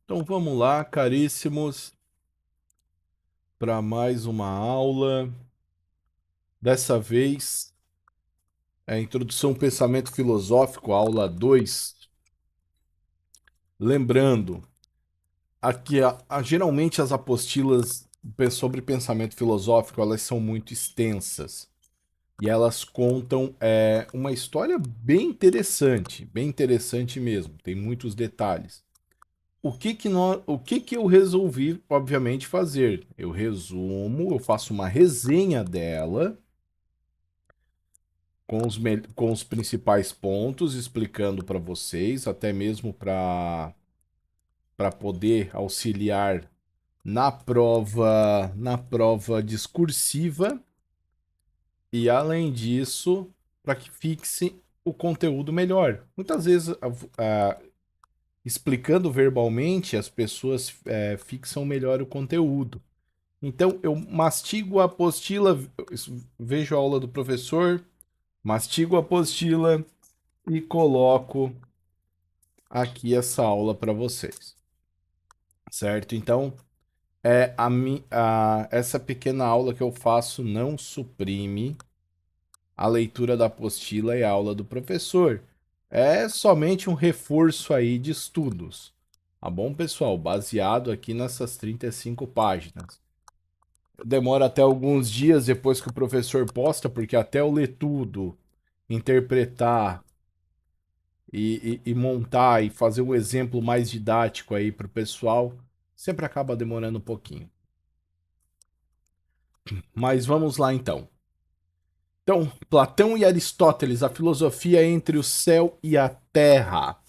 Então vamos lá, caríssimos, para mais uma aula. Dessa vez é a Introdução ao Pensamento Filosófico, aula 2. Lembrando, aqui geralmente as apostilas sobre pensamento filosófico elas são muito extensas e elas contam uma história bem interessante mesmo. Tem muitos detalhes. O que que eu resolvi, obviamente, fazer? Eu faço uma resenha dela com os principais pontos, explicando para vocês, até mesmo para poder auxiliar na prova discursiva e, além disso, para que fixe o conteúdo melhor. Muitas vezes, explicando verbalmente, as pessoas fixam melhor o conteúdo. Então, eu mastigo a apostila, vejo a aula do professor, mastigo a apostila e coloco aqui essa aula para vocês, certo? Então, essa pequena aula que eu faço não suprime a leitura da apostila e a aula do professor. É somente um reforço aí de estudos, tá bom, pessoal? Baseado aqui nessas 35 páginas. Demora até alguns dias depois que o professor posta, porque até eu ler tudo, interpretar e montar e fazer um exemplo mais didático aí para o pessoal, sempre acaba demorando um pouquinho. Mas vamos lá então. Então, Platão e Aristóteles, a filosofia entre o céu e a terra.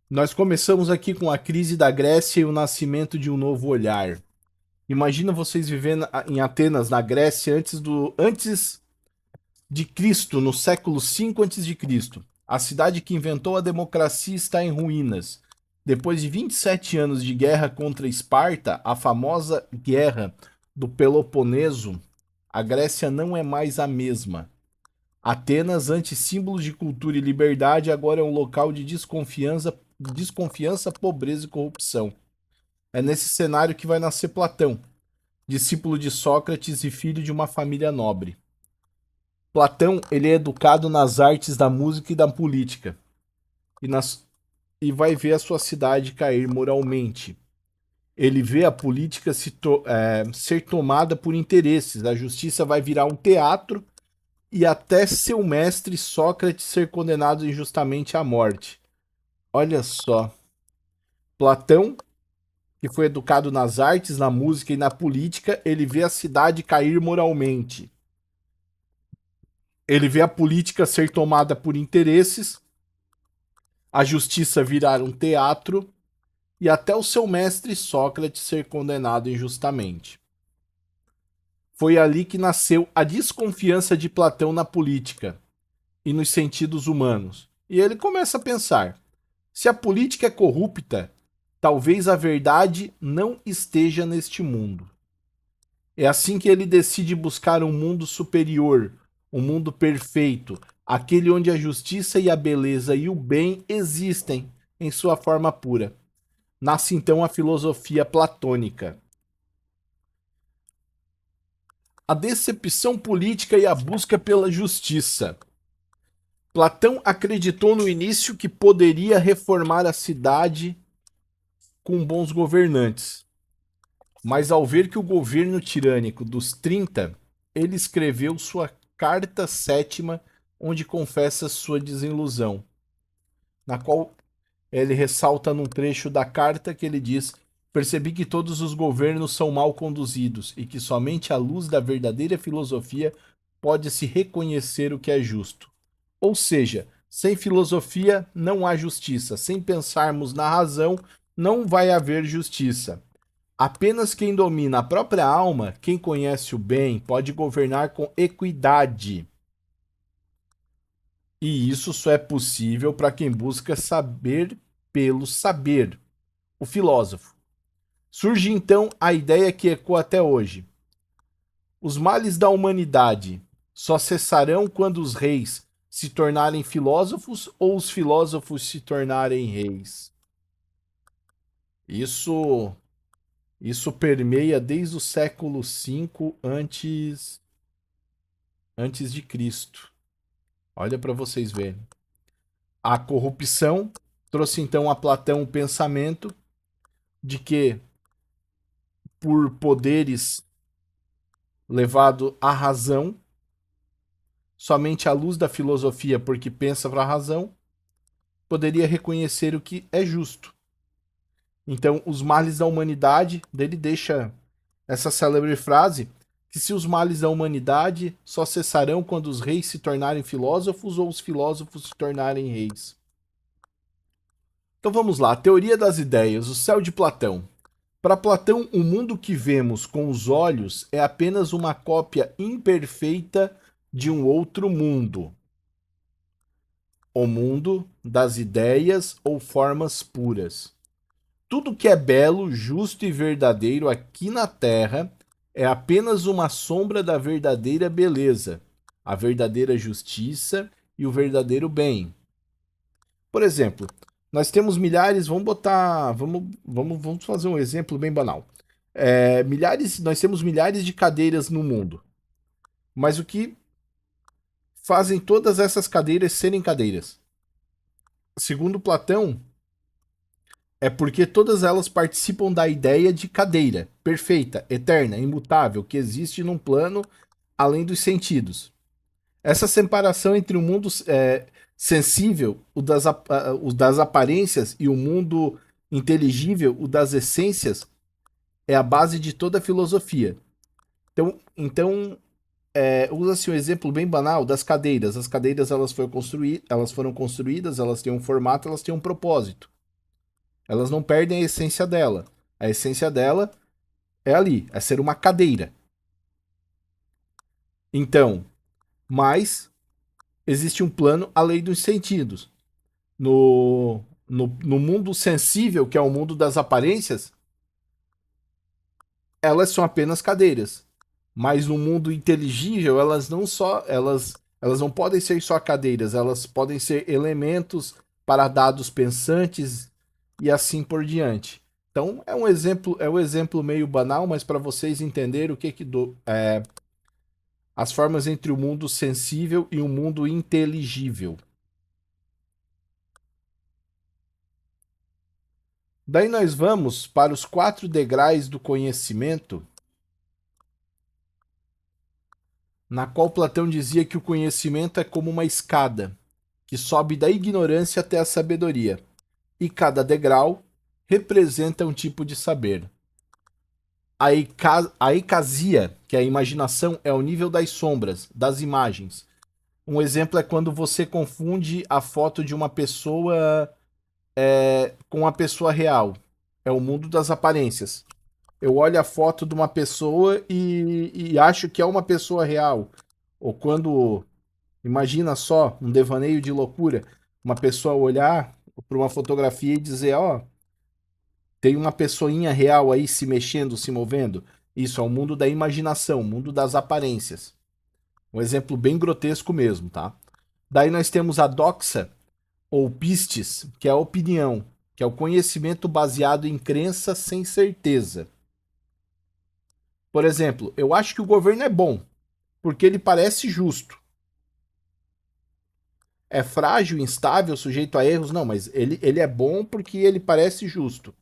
Nós começamos aqui com a crise da Grécia e o nascimento de um novo olhar. Imagina vocês vivendo em Atenas, na Grécia, antes de Cristo, no século V antes de Cristo. A cidade que inventou a democracia está em ruínas. Depois de 27 anos de guerra contra Esparta, a famosa guerra do Peloponeso, a Grécia não é mais a mesma. Atenas, antes símbolos de cultura e liberdade, agora é um local de desconfiança, pobreza e corrupção. É nesse cenário que vai nascer Platão, discípulo de Sócrates e filho de uma família nobre. Platão, ele é educado nas artes da música e da política e, e vai ver a sua cidade cair moralmente. Ele vê a política ser tomada por interesses, a justiça vai virar um teatro e até seu mestre Sócrates ser condenado injustamente à morte. Olha só, Platão, que foi educado nas artes, na música e na política, ele vê a cidade cair moralmente. Ele vê a política ser tomada por interesses, a justiça virar um teatro e até o seu mestre Sócrates ser condenado injustamente. Foi ali que nasceu a desconfiança de Platão na política e nos sentidos humanos. E ele começa a pensar: se a política é corrupta, talvez a verdade não esteja neste mundo. É assim que ele decide buscar um mundo superior, um mundo perfeito, aquele onde a justiça e a beleza e o bem existem em sua forma pura. Nasce então a filosofia platônica. A decepção política e a busca pela justiça. Platão acreditou no início que poderia reformar a cidade com bons governantes, mas ao ver que o governo tirânico dos 30, ele escreveu sua carta sétima, onde confessa sua desilusão, na qual ele ressalta num trecho da carta que ele diz: percebi que todos os governos são mal conduzidos e que somente à luz da verdadeira filosofia pode-se reconhecer o que é justo. Ou seja, sem filosofia não há justiça. Sem pensarmos na razão, não vai haver justiça. Apenas quem domina a própria alma, quem conhece o bem, pode governar com equidade. E isso só é possível para quem busca saber pelo saber, o filósofo. Surge então a ideia que ecoa até hoje: os males da humanidade só cessarão quando os reis se tornarem filósofos ou os filósofos se tornarem reis. Isso, isso permeia desde o século V antes de Cristo. Olha para vocês verem. A corrupção trouxe então a Platão o pensamento de que por poderes levado à razão, somente à luz da filosofia, porque pensa para a razão, poderia reconhecer o que é justo. Então, os males da humanidade, dele deixa essa célebre frase, que se os males da humanidade só cessarão quando os reis se tornarem filósofos ou os filósofos se tornarem reis. Então vamos lá, a teoria das ideias, o céu de Platão. Para Platão, o mundo que vemos com os olhos é apenas uma cópia imperfeita de um outro mundo. O mundo das ideias ou formas puras. Tudo que é belo, justo e verdadeiro aqui na Terra é apenas uma sombra da verdadeira beleza, a verdadeira justiça e o verdadeiro bem. Por exemplo, nós temos milhares, vamos fazer um exemplo bem banal. Nós temos milhares de cadeiras no mundo, mas o que fazem todas essas cadeiras serem cadeiras? Segundo Platão, é porque todas elas participam da ideia de cadeira, perfeita, eterna, imutável, que existe num plano além dos sentidos. Essa separação entre o mundo sensível, o das aparências, e o mundo inteligível, o das essências, é a base de toda a filosofia. Então usa-se um exemplo bem banal das cadeiras. As cadeiras elas foram construídas, elas têm um formato, elas têm um propósito. Elas não perdem a essência dela. A essência dela é ali, é ser uma cadeira. Então, mas existe um plano além dos sentidos. No mundo sensível, que é o mundo das aparências, elas são apenas cadeiras. Mas no mundo inteligível, elas não podem ser só cadeiras, elas podem ser elementos para dados pensantes e assim por diante. Então é um exemplo meio banal, mas para vocês entenderem o as formas entre o mundo sensível e o mundo inteligível. Daí nós vamos para os 4 degraus do conhecimento, na qual Platão dizia que o conhecimento é como uma escada, que sobe da ignorância até a sabedoria, e cada degrau representa um tipo de saber. A ecasia, que é a imaginação, é o nível das sombras, das imagens. Um exemplo é quando você confunde a foto de uma pessoa com a pessoa real. É o mundo das aparências. Eu olho a foto de uma pessoa e acho que é uma pessoa real. Ou quando, imagina só, um devaneio de loucura, uma pessoa olhar para uma fotografia e dizer, ó, oh, tem uma pessoinha real aí se mexendo, se movendo. Isso é o mundo da imaginação, o mundo das aparências. Um exemplo bem grotesco mesmo, tá? Daí nós temos a doxa, ou pistes, que é a opinião, que é o conhecimento baseado em crença sem certeza. Por exemplo, eu acho que o governo é bom, porque ele parece justo. É frágil, instável, sujeito a erros? Não, mas ele é bom porque ele parece justo.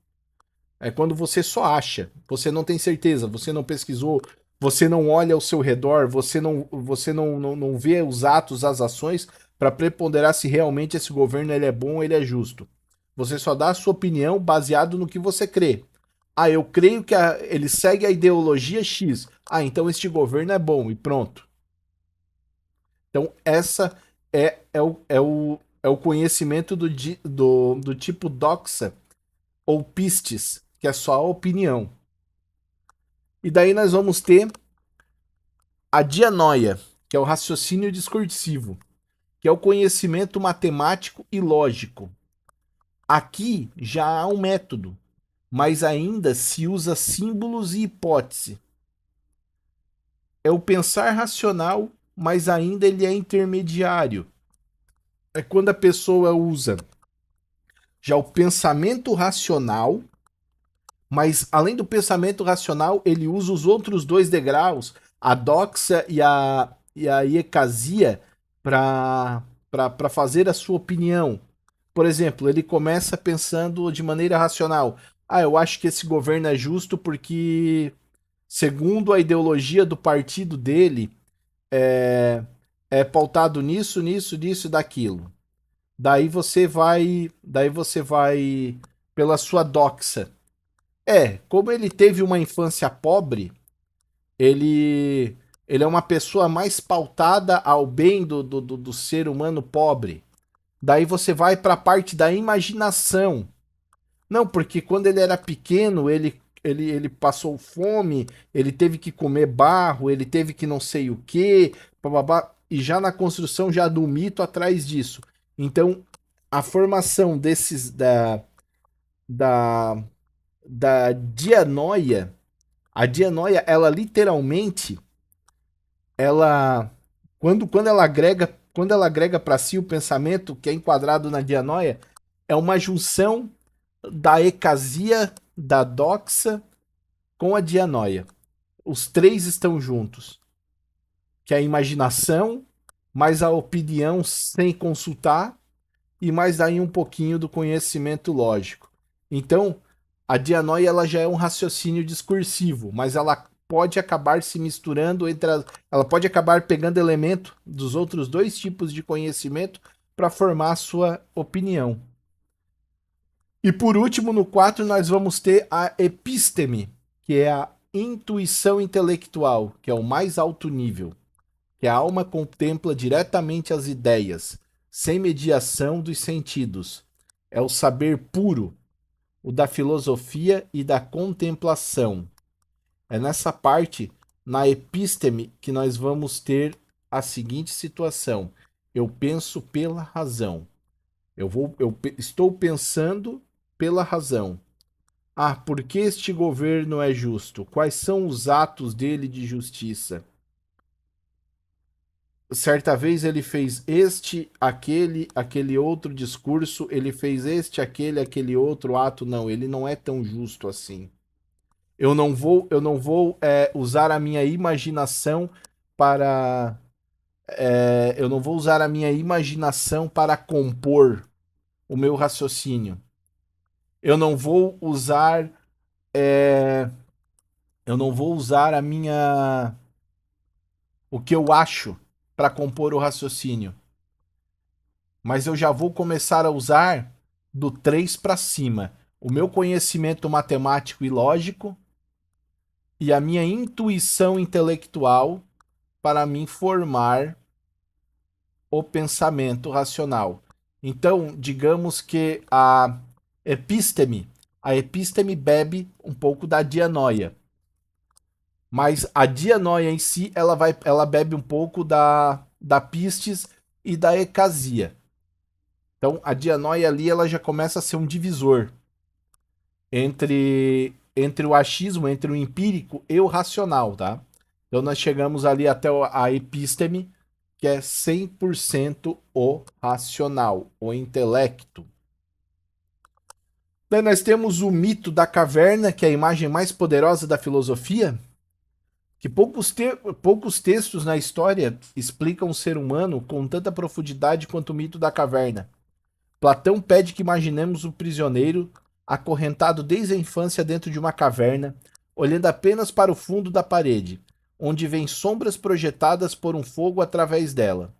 É quando você só acha, você não tem certeza, você não pesquisou, você não olha ao seu redor, você não vê os atos, as ações para preponderar se realmente esse governo ele é bom ou ele é justo. Você só dá a sua opinião baseado no que você crê. Ah, eu creio que ele segue a ideologia X. Ah, então este governo é bom e pronto. Então essa é o conhecimento do tipo doxa ou pistes, que é só a opinião. E daí nós vamos ter a dianoia, que é o raciocínio discursivo, que é o conhecimento matemático e lógico. Aqui já há um método, mas ainda se usa símbolos e hipótese. É o pensar racional, mas ainda ele é intermediário. É quando a pessoa usa já o pensamento racional, Mas além do pensamento racional, ele usa os outros dois degraus, a doxa e a iecasia, para fazer a sua opinião. Por exemplo, ele começa pensando de maneira racional. Ah, eu acho que esse governo é justo porque, segundo a ideologia do partido dele, é, é pautado nisso, nisso, nisso e daquilo. Daí você vai pela sua doxa. Como ele teve uma infância pobre, ele, ele é uma pessoa mais pautada ao bem do ser humano pobre. Daí você vai para a parte da imaginação. Não, porque quando ele era pequeno, ele passou fome, ele teve que comer barro, ele teve que não sei o quê, bababá, e já na construção já do mito atrás disso. Então, a formação da, da dianoia, a dianoia, ela literalmente, ela quando ela agrega para si o pensamento que é enquadrado na dianoia, é uma junção da ecasia, da doxa com a dianoia. Os três estão juntos, que é a imaginação, mais a opinião sem consultar e mais daí um pouquinho do conhecimento lógico. Então, a dianoia ela já é um raciocínio discursivo, mas ela pode acabar se misturando ela pode acabar pegando elemento dos outros dois tipos de conhecimento para formar a sua opinião. E por último, no 4 nós vamos ter a episteme, que é a intuição intelectual, que é o mais alto nível, que a alma contempla diretamente as ideias, sem mediação dos sentidos. É o saber puro, o da filosofia e da contemplação. É nessa parte, na episteme, que nós vamos ter a seguinte situação: eu penso pela razão. Estou pensando pela razão. Ah, por que este governo é justo? Quais são os atos dele de justiça? Certa vez ele fez este, aquele outro discurso, ele fez este, aquele outro ato. Não, ele não é tão justo assim. Eu não vou usar a minha imaginação para. Eu não vou usar a minha imaginação para compor o meu raciocínio. Eu não vou usar. é, eu não vou usar o que eu acho para compor o raciocínio, mas eu já vou começar a usar do 3 para cima o meu conhecimento matemático e lógico e a minha intuição intelectual para me formar o pensamento racional. Então, digamos que a episteme bebe um pouco da dianoia, mas a dianoia em si, ela bebe um pouco da pistis e da ecasia. Então, a dianoia ali, ela já começa a ser um divisor entre o achismo, entre o empírico e o racional, tá? Então, nós chegamos ali até a episteme, que é 100% o racional, o intelecto. Daí nós temos o mito da caverna, que é a imagem mais poderosa da filosofia, que poucos textos na história explicam o ser humano com tanta profundidade quanto o mito da caverna. Platão pede que imaginemos o prisioneiro acorrentado desde a infância dentro de uma caverna, olhando apenas para o fundo da parede, onde vêm sombras projetadas por um fogo através dela.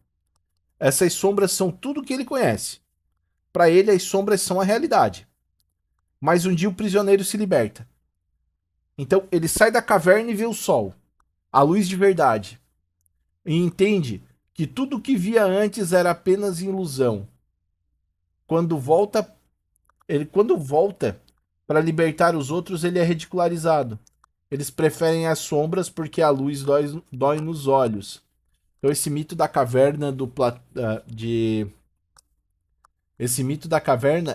Essas sombras são tudo o que ele conhece. Para ele, as sombras são a realidade. Mas um dia o prisioneiro se liberta. Então ele sai da caverna e vê o sol, a luz de verdade, e entende que tudo o que via antes era apenas ilusão. Quando volta para libertar os outros, ele é ridicularizado. Eles preferem as sombras porque a luz dói nos olhos. Então esse mito da caverna,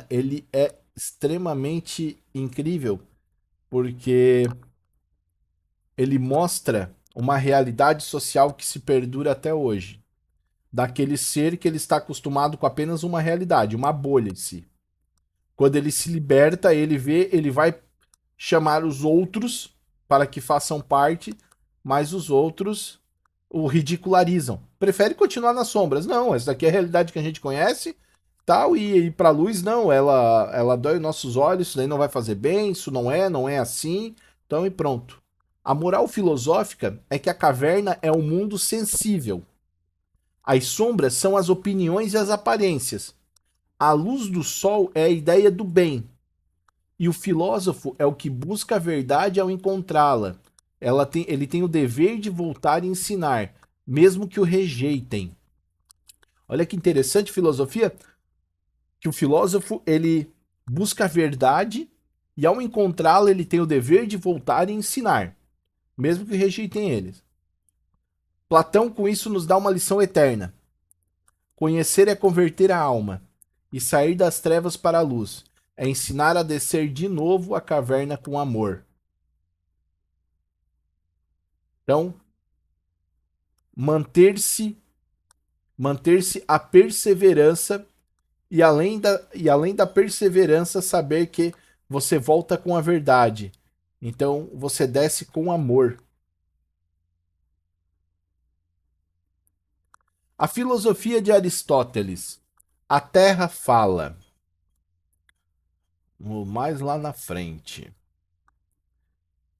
ele é extremamente incrível, porque ele mostra uma realidade social que se perdura até hoje. Daquele ser que ele está acostumado com apenas uma realidade, uma bolha em si. Quando ele se liberta, ele vai chamar os outros para que façam parte, mas os outros o ridicularizam. Prefere continuar nas sombras. Não, essa daqui é a realidade que a gente conhece, tal, e ir pra luz, não, ela dói os nossos olhos, isso daí não vai fazer bem, isso não é assim, então e pronto. A moral filosófica é que a caverna é um mundo sensível. As sombras são as opiniões e as aparências. A luz do sol é a ideia do bem. E o filósofo é o que busca a verdade ao encontrá-la. Ele tem o dever de voltar e ensinar, mesmo que o rejeitem. Olha que interessante filosofia, que o filósofo ele busca a verdade e ao encontrá-la ele tem o dever de voltar e ensinar, mesmo que rejeitem eles. Platão com isso nos dá uma lição eterna. Conhecer é converter a alma e sair das trevas para a luz. É ensinar a descer de novo a caverna com amor. Então, manter-se a perseverança e além da perseverança saber que você volta com a verdade. Então, você desce com amor. A filosofia de Aristóteles. A Terra fala. Mais lá na frente.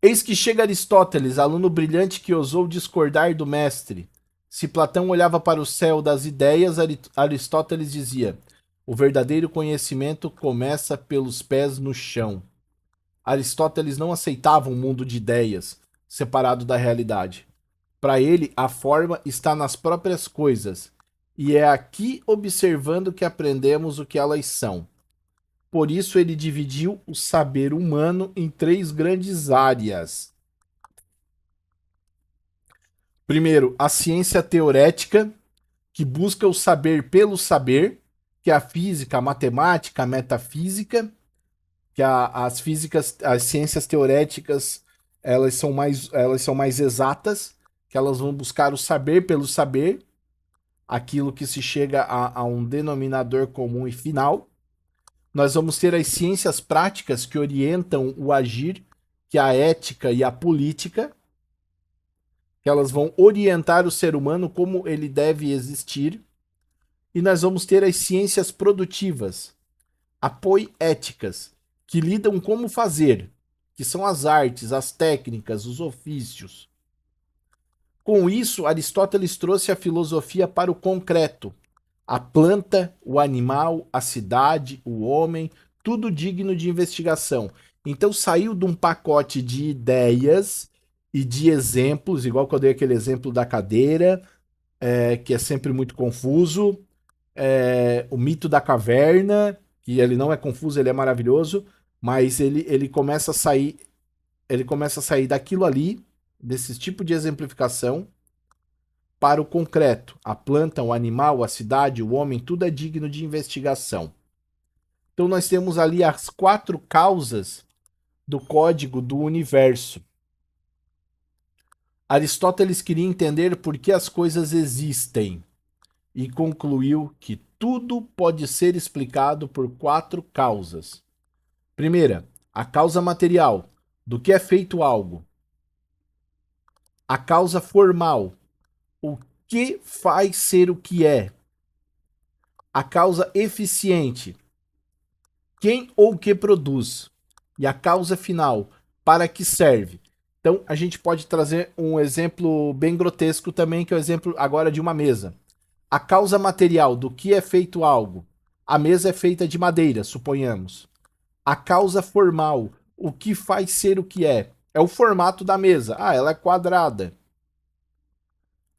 Eis que chega Aristóteles, aluno brilhante que ousou discordar do mestre. Se Platão olhava para o céu das ideias, Aristóteles dizia: o verdadeiro conhecimento começa pelos pés no chão. Aristóteles não aceitava um mundo de ideias, separado da realidade. Para ele, a forma está nas próprias coisas, e é aqui observando que aprendemos o que elas são. Por isso, ele dividiu o saber humano em três grandes áreas. Primeiro, a ciência teorética, que busca o saber pelo saber, que é a física, a matemática, a metafísica, que as ciências teoréticas, elas são mais exatas, que elas vão buscar o saber pelo saber, aquilo que se chega a um denominador comum e final. Nós vamos ter as ciências práticas que orientam o agir, que é a ética e a política, que elas vão orientar o ser humano como ele deve existir. E nós vamos ter as ciências produtivas, apoiéticas, que lidam como fazer, que são as artes, as técnicas, os ofícios. Com isso, Aristóteles trouxe a filosofia para o concreto, a planta, o animal, a cidade, o homem, tudo digno de investigação. Então saiu de um pacote de ideias e de exemplos, igual que eu dei aquele exemplo da cadeira, que é sempre muito confuso, o mito da caverna, que ele não é confuso, ele é maravilhoso, mas ele começa a sair daquilo ali, desse tipo de exemplificação, para o concreto. A planta, o animal, a cidade, o homem, tudo é digno de investigação. Então nós temos ali as 4 causas do código do universo. Aristóteles queria entender por que as coisas existem e concluiu que tudo pode ser explicado por 4 causas. Primeira, a causa material, do que é feito algo. A causa formal, o que faz ser o que é. A causa eficiente, quem ou o que produz. E a causa final, para que serve. Então, a gente pode trazer um exemplo bem grotesco também, que é o exemplo agora de uma mesa. A causa material, do que é feito algo. A mesa é feita de madeira, suponhamos. A causa formal, o que faz ser o que é. É o formato da mesa. Ah, ela é quadrada.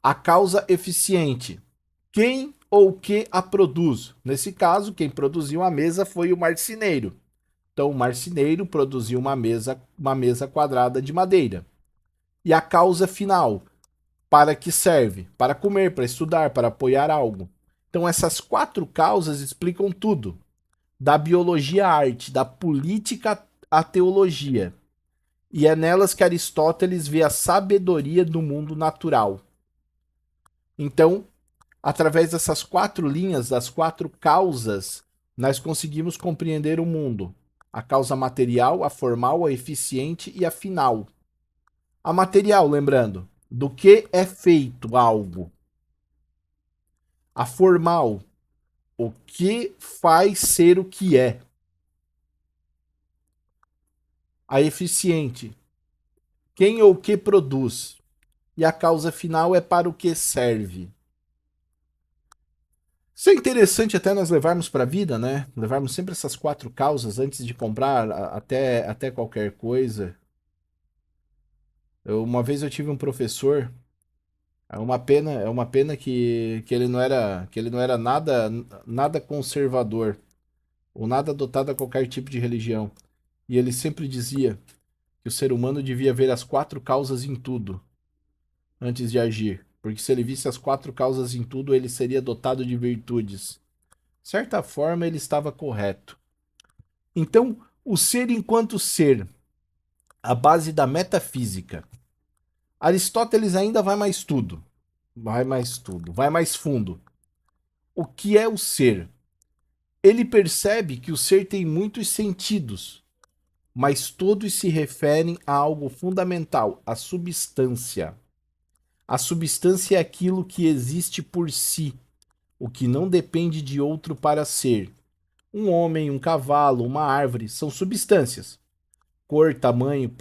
A causa eficiente, quem ou que a produz. Nesse caso, quem produziu a mesa foi o marceneiro. Então, o marceneiro produziu uma mesa quadrada de madeira. E a causa final, para que serve? Para comer, para estudar, para apoiar algo. Então, essas 4 causas explicam tudo. Da biologia à arte, da política à teologia. E é nelas que Aristóteles vê a sabedoria do mundo natural. Então, através dessas 4 linhas, das 4 causas, nós conseguimos compreender o mundo. A causa material, a formal, a eficiente e a final. A material, lembrando, do que é feito algo. A formal, o que faz ser o que é. A eficiente, quem ou que produz. E a causa final é para o que serve. Isso é interessante até nós levarmos para a vida, né? Levarmos sempre essas 4 causas antes de comprar até qualquer coisa. Uma vez eu tive um professor, é uma pena que ele não era nada conservador, ou nada adotado a qualquer tipo de religião. E ele sempre dizia que o ser humano devia ver as 4 causas em tudo antes de agir, porque se ele visse as 4 causas em tudo, ele seria dotado de virtudes. De certa forma, ele estava correto. Então, o ser enquanto ser, a base da metafísica. Aristóteles ainda vai mais tudo. Vai mais fundo. O que é o ser? Ele percebe que o ser tem muitos sentidos, mas todos se referem a algo fundamental, a substância. A substância é aquilo que existe por si, o que não depende de outro para ser. Um homem, um cavalo, uma árvore são substâncias. Cor, tamanho,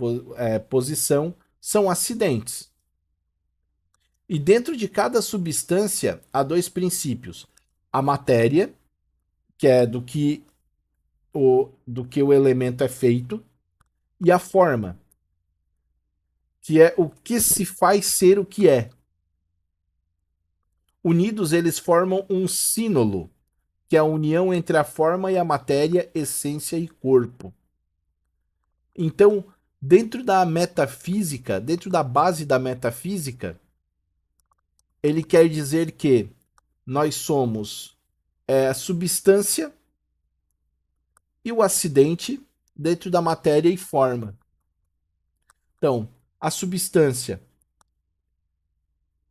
posição são acidentes. E dentro de cada substância há 2 princípios. A matéria, que é do que o elemento é feito, e a forma, que é o que se faz ser o que é. Unidos, eles formam um sínolo, que é a união entre a forma e a matéria, essência e corpo. Então, dentro da metafísica, dentro da base da metafísica, ele quer dizer que nós somos a substância e o acidente dentro da matéria e forma. Então, a substância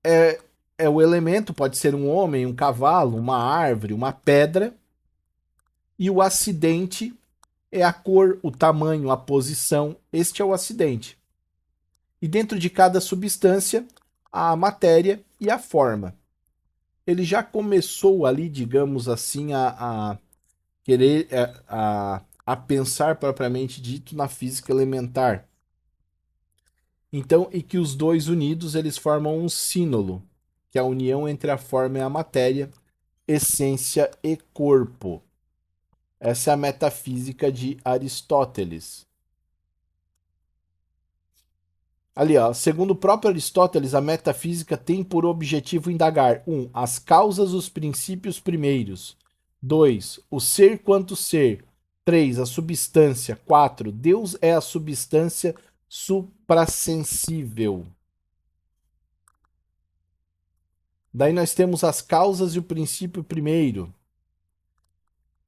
é, é o elemento, pode ser um homem, um cavalo, uma árvore, uma pedra, e o acidente é a cor, o tamanho, a posição. Este é o acidente. E dentro de cada substância, a matéria e a forma. Ele já começou ali, digamos assim, a querer a pensar propriamente dito na física elementar. Então, e que os dois unidos eles formam um sínolo, que é a união entre a forma e a matéria, essência e corpo. Essa é a metafísica de Aristóteles. Ali, ó, segundo o próprio Aristóteles, a metafísica tem por objetivo indagar: 1. As causas, os princípios primeiros. 2. O ser quanto ser. 3. A substância. 4. Deus é a substância suprassensível. Daí nós temos as causas e o princípio primeiro.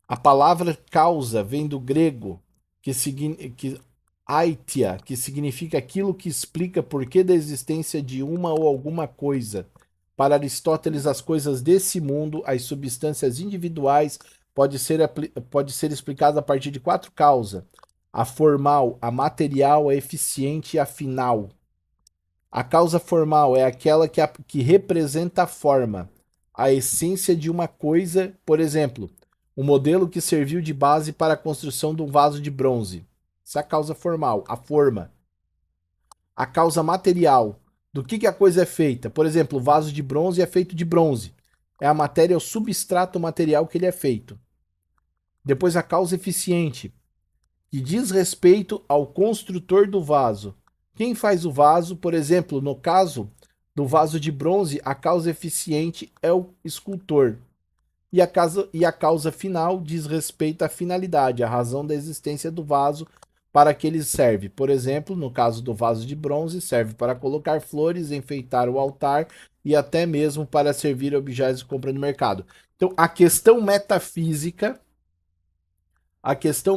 A palavra causa vem do grego, aitia, que significa aquilo que explica porquê da existência de uma ou alguma coisa. Para Aristóteles, as coisas desse mundo, as substâncias individuais, pode ser explicada a partir de 4 causas: a formal, a material, a eficiente e a final. A causa formal é aquela que representa a forma, a essência de uma coisa, por exemplo, o modelo que serviu de base para a construção de um vaso de bronze. Essa é a causa formal, a forma. A causa material, do que a coisa é feita. Por exemplo, o vaso de bronze é feito de bronze. É a matéria, é o substrato material que ele é feito. Depois a causa eficiente, que diz respeito ao construtor do vaso. Quem faz o vaso, por exemplo, no caso do vaso de bronze, a causa eficiente é o escultor. E a causa final diz respeito à finalidade, à razão da existência do vaso para que ele serve. Por exemplo, no caso do vaso de bronze, serve para colocar flores, enfeitar o altar e até mesmo para servir objetos de compra no mercado. Então, a questão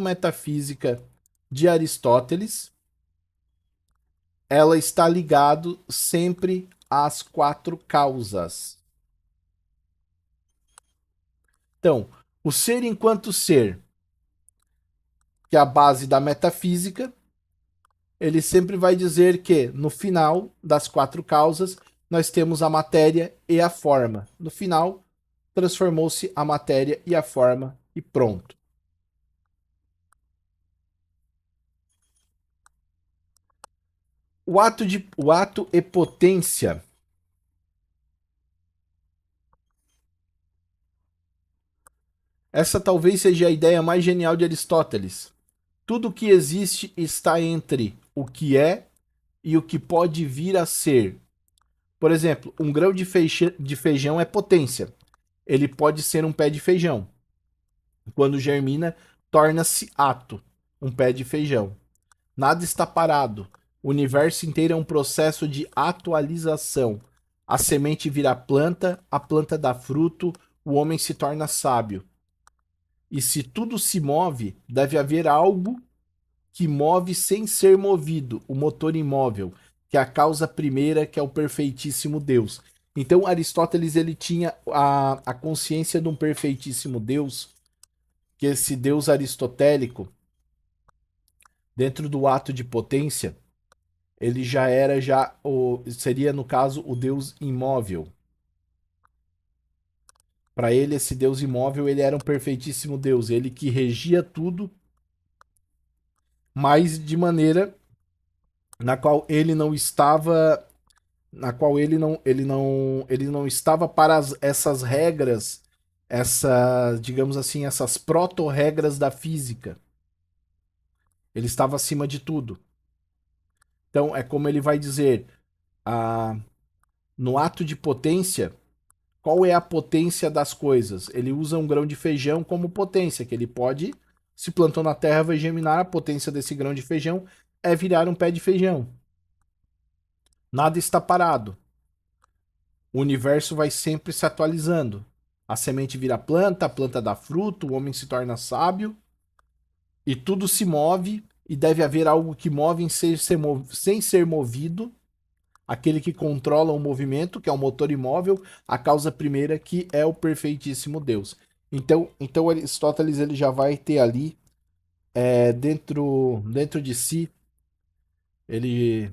metafísica de Aristóteles, ela está ligado sempre às 4 causas. Então, o ser enquanto ser, que é a base da metafísica, ele sempre vai dizer que no final das quatro causas nós temos a matéria e a forma. No final, transformou-se a matéria e a forma e pronto. O ato e potência. Essa talvez seja a ideia mais genial de Aristóteles. Tudo que existe está entre o que é e o que pode vir a ser. Por exemplo, um grão de feijão é potência. Ele pode ser um pé de feijão. Quando germina, torna-se ato, um pé de feijão. Nada está parado. O universo inteiro é um processo de atualização. A semente vira planta, a planta dá fruto, o homem se torna sábio. E se tudo se move, deve haver algo que move sem ser movido, o motor imóvel, que é a causa primeira, que é o perfeitíssimo Deus. Então Aristóteles ele tinha a consciência de um perfeitíssimo Deus, que esse Deus aristotélico, dentro do ato de potência, ele já era seria no caso o Deus imóvel. Para ele esse Deus imóvel, ele era um perfeitíssimo Deus, ele que regia tudo, mas de maneira na qual ele não estava ele não estava para essas regras, digamos assim, essas proto-regras da física. Ele estava acima de tudo. Então, é como ele vai dizer, no ato de potência, qual é a potência das coisas? Ele usa um grão de feijão como potência, que ele pode, se plantou na terra, vai germinar, a potência desse grão de feijão é virar um pé de feijão. Nada está parado. O universo vai sempre se atualizando. A semente vira planta, a planta dá fruto, o homem se torna sábio, e tudo se move, e deve haver algo que move sem ser movido, aquele que controla o movimento, que é o motor imóvel, a causa primeira, que é o perfeitíssimo Deus. Então Aristóteles ele já vai ter ali, dentro de si, ele,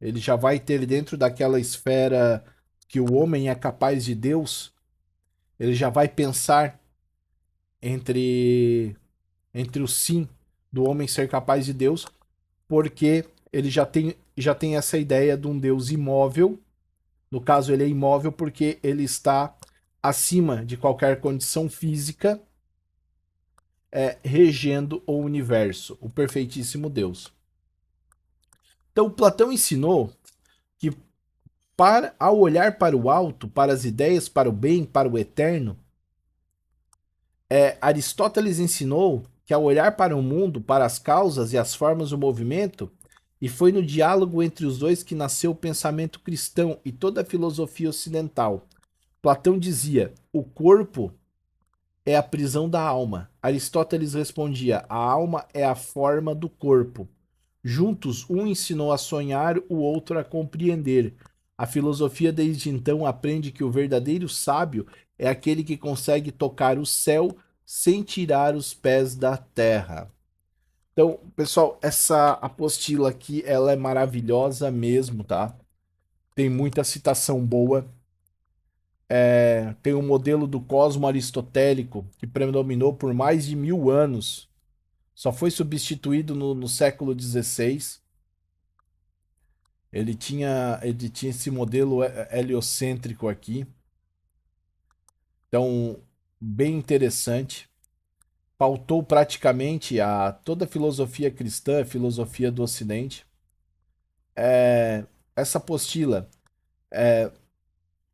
ele já vai ter dentro daquela esfera que o homem é capaz de Deus, ele já vai pensar entre, entre o sim do homem ser capaz de Deus, porque ele já tem essa ideia de um Deus imóvel. No caso, ele é imóvel porque ele está acima de qualquer condição física, regendo o universo, o perfeitíssimo Deus. Então, Platão ensinou que, ao olhar para o alto, para as ideias, para o bem, para o eterno, Aristóteles ensinou que ao olhar para o mundo, para as causas e as formas do movimento, e foi no diálogo entre os dois que nasceu o pensamento cristão e toda a filosofia ocidental. Platão dizia: o corpo é a prisão da alma. Aristóteles respondia: a alma é a forma do corpo. Juntos, um ensinou a sonhar, o outro a compreender. A filosofia desde então aprende que o verdadeiro sábio é aquele que consegue tocar o céu sem tirar os pés da terra. Então, pessoal, essa apostila aqui, ela é maravilhosa mesmo, tá? Tem muita citação boa. Tem o modelo do cosmo aristotélico, que predominou por mais de 1000 anos. Só foi substituído no século XVI. Ele tinha esse modelo heliocêntrico aqui. Então, bem interessante. Pautou praticamente toda a filosofia cristã, a filosofia do Ocidente. Essa apostila,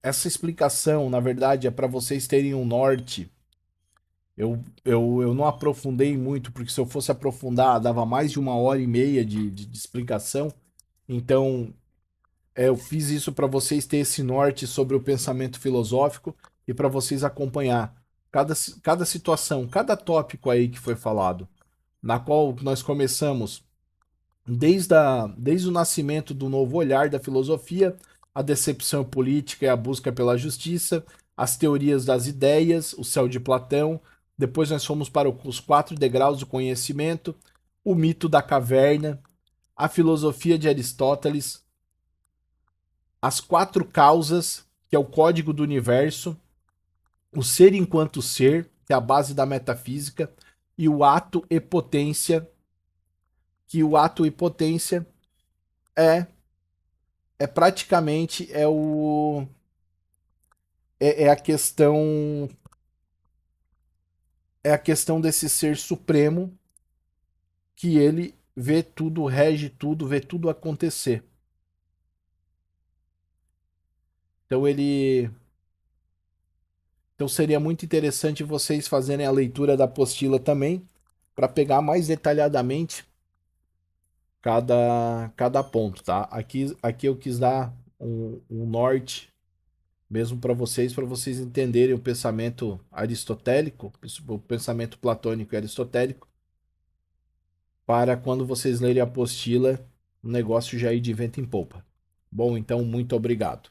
essa explicação, na verdade, é para vocês terem um norte. Eu não aprofundei muito, porque se eu fosse aprofundar, dava mais de 1h30 de explicação. Então, eu fiz isso para vocês terem esse norte sobre o pensamento filosófico e para vocês acompanhar cada situação, cada tópico aí que foi falado, na qual nós começamos desde o nascimento do novo olhar da filosofia, a decepção política e a busca pela justiça, as teorias das ideias, o céu de Platão, Depois nós fomos para os 4 degraus do conhecimento, o mito da caverna, a filosofia de Aristóteles, as 4 causas, que é o código do universo, o ser enquanto ser, que é a base da metafísica, e o ato e potência, que o ato e potência é praticamente é a questão desse ser supremo, que ele vê tudo, rege tudo, vê tudo acontecer. Então seria muito interessante vocês fazerem a leitura da apostila também, para pegar mais detalhadamente cada ponto, tá? Aqui eu quis dar um norte mesmo para vocês entenderem o pensamento aristotélico, o pensamento platônico e aristotélico, para quando vocês lerem a apostila, o negócio já ir de vento em popa. Bom, então, muito obrigado.